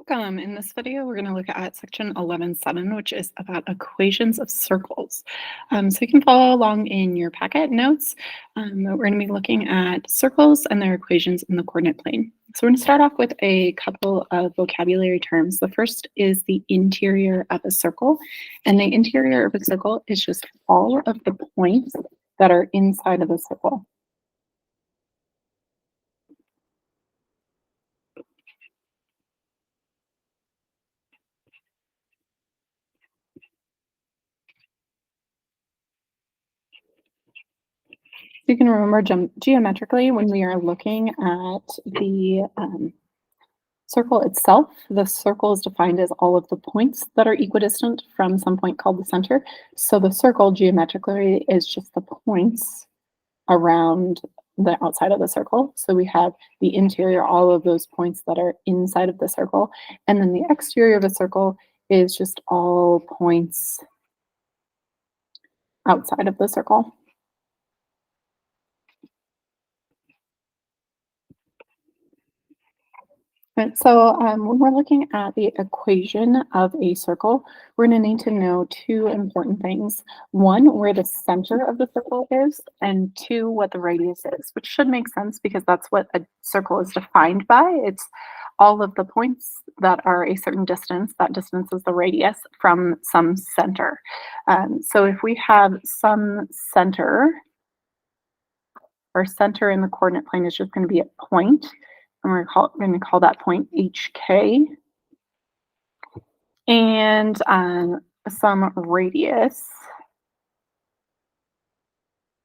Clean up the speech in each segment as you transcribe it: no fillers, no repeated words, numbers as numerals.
Welcome. In this video, we're going to look at section 11.7, which is about equations of circles. So you can follow along in your packet notes. We're going to be looking at circles and their equations in the coordinate plane. So we're going to start off with a couple of vocabulary terms. The first is the interior of a circle, and the interior of a circle is just all of the points that are inside of the circle. You can remember geometrically when we are looking at the circle itself, the circle is defined as all of the points that are equidistant from some point called the center. So the circle geometrically is just the points around the outside of the circle. So we have the interior, all of those points that are inside of the circle. And then the exterior of the circle is just all points outside of the circle. Right, so when we're looking at the equation of a circle, we're going to need to know two important things. One, where the center of the circle is, and two, what the radius is, which should make sense because that's what a circle is defined by. It's all of the points that are a certain distance. That distance is the radius from some center. So if we have some center, our center in the coordinate plane is just going to be a point. And we're going to call that point HK. And some radius.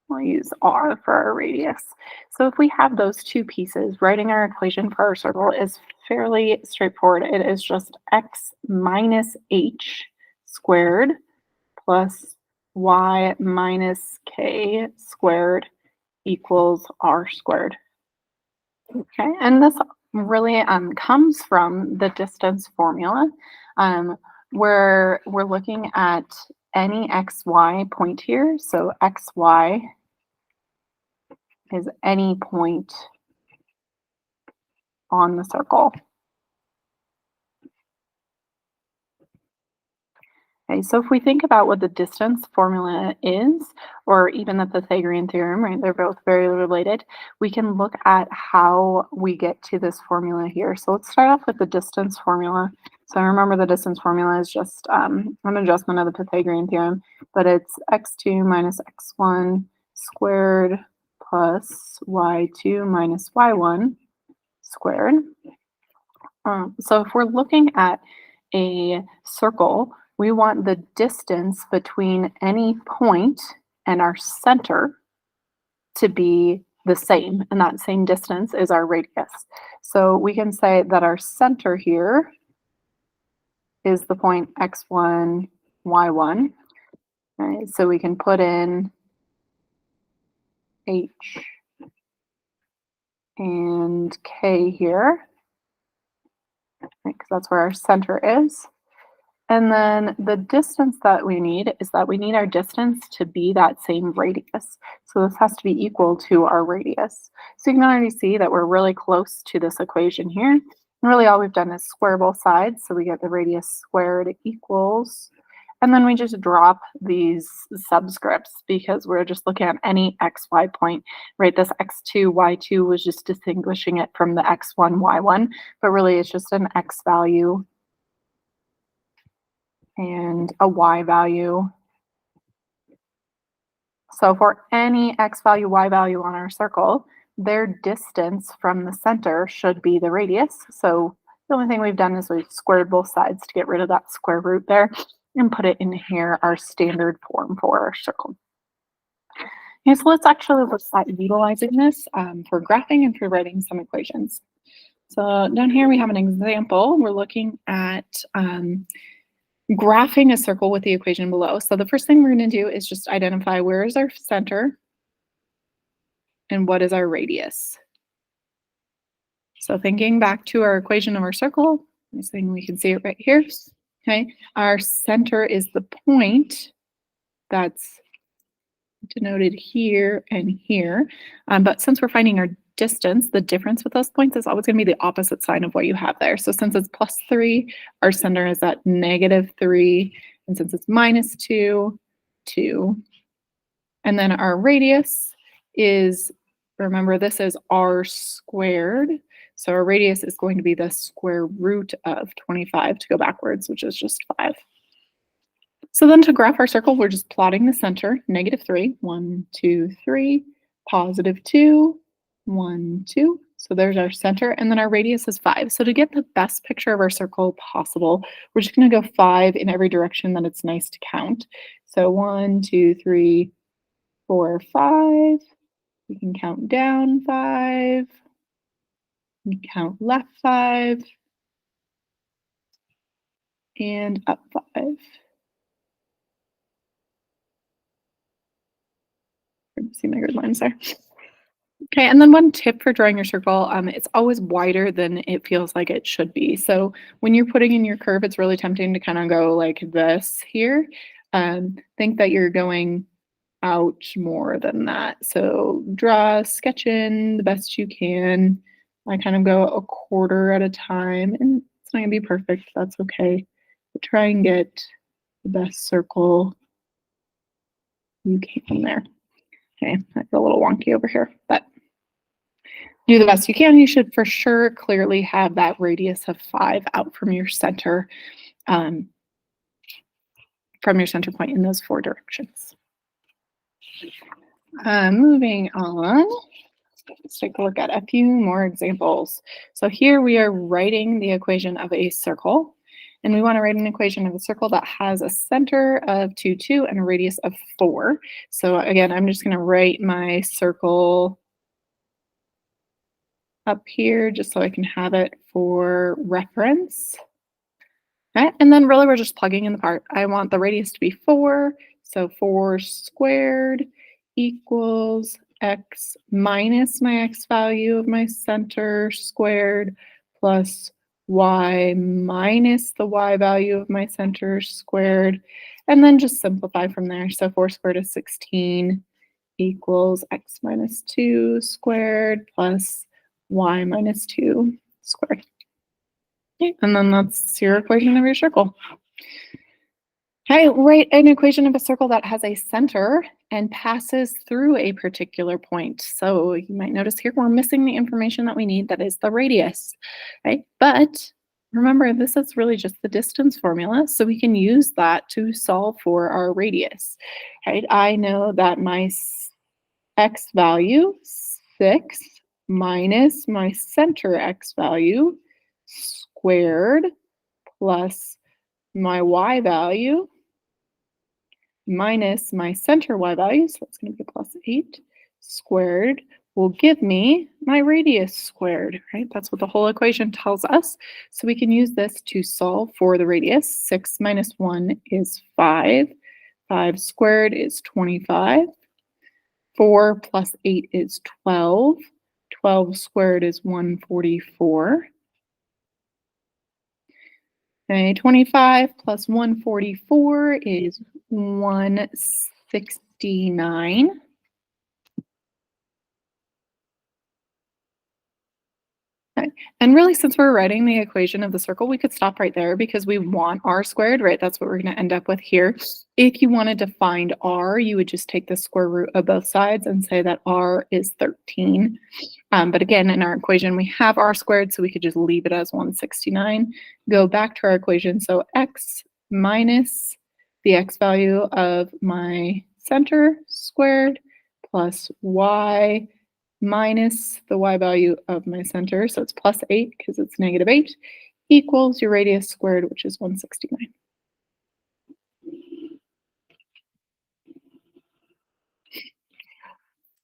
We'll use R for our radius. So if we have those two pieces, writing our equation for our circle is fairly straightforward. It is just x minus h squared plus y minus k squared equals r squared. Okay, and this really comes from the distance formula, where we're looking at any xy point here. So xy is any point on the circle. Okay, so if we think about what the distance formula is, or even the Pythagorean theorem, right, they're both very related, we can look at how we get to this formula here. So let's start off with the distance formula. So remember the distance formula is just an adjustment of the Pythagorean theorem, but it's x2 minus x1 squared plus y2 minus y1 squared. So if we're looking at a circle, we want the distance between any point and our center to be the same, and that same distance is our radius. So we can say that our center here is the point x1, y1. Right? So we can put in h and k here, right? Because that's where our center is. And then the distance that we need is that we need our distance to be that same radius. So this has to be equal to our radius. So you can already see that we're really close to this equation here. And really all we've done is square both sides. So we get the radius squared equals, and then we just drop these subscripts because we're just looking at any xy point, right? This x2, y2 was just distinguishing it from the x1, y1, but really it's just an x value and a y value. So for any x value, y value on our circle, their distance from the center should be the radius. So the only thing we've done is we've squared both sides to get rid of that square root there and put it in here, our standard form for our circle. Okay, so let's actually look at utilizing this for graphing and for writing some equations. So down here we have an example. We're looking at graphing a circle with the equation below. So the first thing we're going to do is just identify where is our center and what is our radius. So thinking back to our equation of our circle, I'm saying we can see it right here. Okay, our center is the point that's denoted here and here. But since we're finding our distance, the difference with those points is always going to be the opposite sign of what you have there. So since it's +3, our center is at -3. And since it's -2, 2. And then our radius is, remember, this is r squared. So our radius is going to be the square root of 25 to go backwards, which is just 5. So then to graph our circle, we're just plotting the center, -3, 1, 2, 3, +2, 1, 2. So there's our center, and then our radius is 5. So to get the best picture of our circle possible, we're just going to go 5 in every direction that it's nice to count. So 1, 2, 3, 4, 5. We can count down 5. We can count left 5. And up 5. See my grid lines there. Okay, and then one tip for drawing your circle, it's always wider than it feels like it should be. So when you're putting in your curve, it's really tempting to kind of go like this here. Think that you're going out more than that. So draw, sketch in the best you can. I kind of go a quarter at a time, and it's not gonna be perfect, that's okay. But try and get the best circle you can there. Okay, that's a little wonky over here, but do the best you can. You should for sure clearly have that radius of 5 out from your center point in those 4 directions. Moving on, let's take a look at a few more examples. So here we are writing the equation of a circle, and we want to write an equation of a circle that has a center of 2, 2 and a radius of 4. So again, I'm just going to write my circle up here just so I can have it for reference. Okay, and then really we're just plugging in the part. I want the radius to be 4, so 4 squared equals x minus my x value of my center squared plus y minus the y value of my center squared, and then just simplify from there. So 4 squared is 16 equals x minus 2 squared plus y minus 2 squared. Okay, and then that's your equation of your circle. Okay, write an equation of a circle that has a center and passes through a particular point. So you might notice here we're missing the information that we need, that is the radius, right? But remember, this is really just the distance formula, so we can use that to solve for our radius, right? I know that my x value, 6, minus my center x value, squared, plus my y value, minus my center y value, so it's going to be +8 squared, will give me my radius squared, right? That's what the whole equation tells us. So we can use this to solve for the radius. 6 minus 1 is 5. 5 squared is 25. 4 plus 8 is 12. 12 squared is 144. Okay, 25 plus 144 is 169. Okay. And really, since we're writing the equation of the circle, we could stop right there because we want r squared, right? That's what we're going to end up with here. If you wanted to find r, you would just take the square root of both sides and say that r is 13. But again, in our equation, we have r squared, so we could just leave it as 169. Go back to our equation. So x minus the x value of my center squared plus y minus the y value of my center, so it's +8 because it's -8, equals your radius squared, which is 169.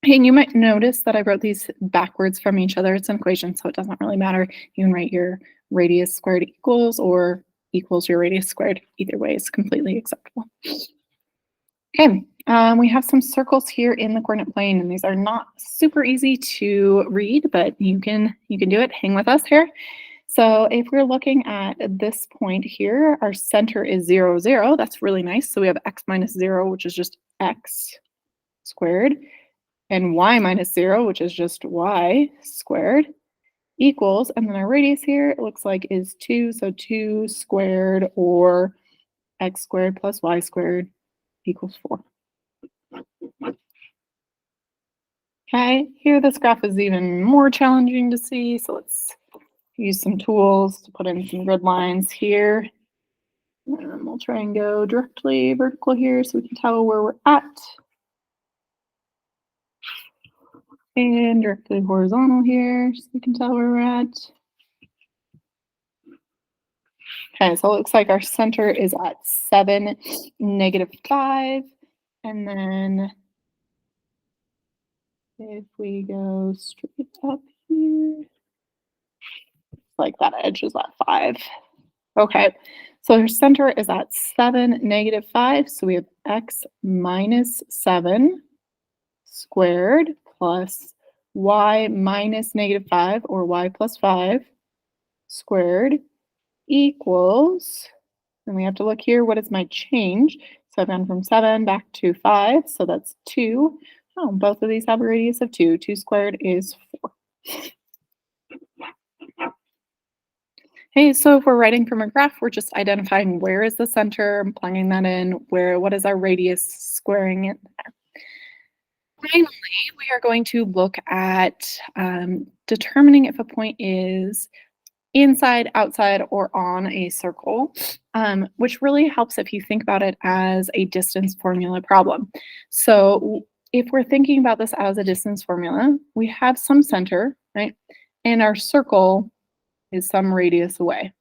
And you might notice that I wrote these backwards from each other. It's an equation, so it doesn't really matter. You can write your radius squared equals or equals your radius squared. Either way is completely acceptable. Okay, we have some circles here in the coordinate plane, and these are not super easy to read, but you can do it. Hang with us here. So if we're looking at this point here, our center is 0, 0. That's really nice. So we have x minus 0, which is just x squared. and y minus 0, which is just y squared, equals, and then our radius here, it looks like is 2, so 2 squared or x squared plus y squared equals 4. Okay, here this graph is even more challenging to see, so let's use some tools to put in some grid lines here. And we'll try and go directly vertical here so we can tell where we're at. And directly horizontal here so we can tell where we're at. Okay, so it looks like our center is at 7, -5. And then if we go straight up here, like that edge is at 5. Okay, so our center is at 7, -5. So we have x minus 7 squared plus y minus -5 or y plus 5 squared equals, and we have to look here, what is my change? So I've gone from 7 back to 5, so that's 2. Oh, both of these have a radius of 2. 2 squared is 4. Hey, so if we're writing from a graph, we're just identifying where is the center, and plugging that in, what is our radius, squaring it. Finally, we are going to look at determining if a point is inside, outside, or on a circle, which really helps if you think about it as a distance formula problem. So if we're thinking about this as a distance formula, we have some center, right? And our circle is some radius away.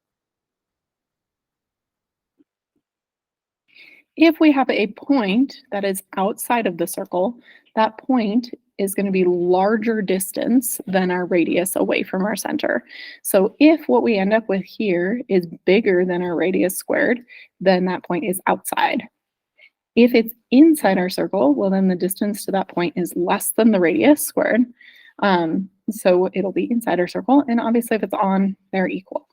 If we have a point that is outside of the circle, that point is going to be larger distance than our radius away from our center. So if what we end up with here is bigger than our radius squared, then that point is outside. If it's inside our circle, well, then the distance to that point is less than the radius squared. So it'll be inside our circle. And obviously if it's on, they're equal.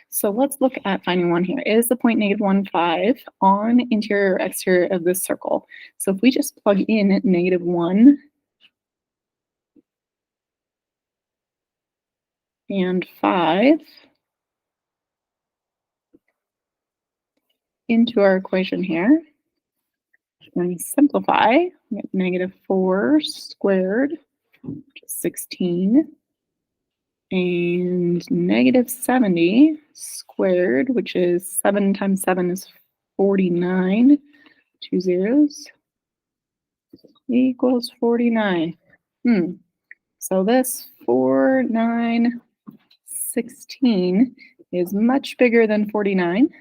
So let's look at finding one here. Is the point -1, 5 on interior or exterior of this circle? So if we just plug in -1 and 5 into our equation here, and simplify, we get -4 squared, which is 16, and -70 squared, which is 7 times 7 is 49, 2 zeros, equals 49. So this 4, 9, 16 is much bigger than 49,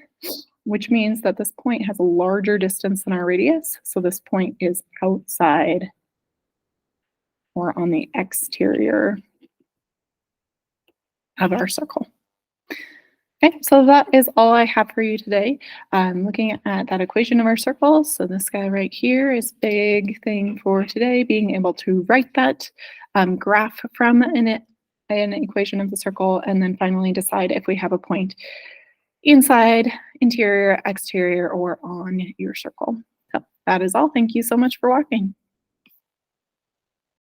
which means that this point has a larger distance than our radius. So this point is outside or on the exterior of our circle. Okay, so that is all I have for you today. Looking at that equation of our circle. So this guy right here is big thing for today, being able to write that graph from an equation of the circle, and then finally decide if we have a point inside, interior, exterior, or on your circle. So that is all. Thank you so much for watching.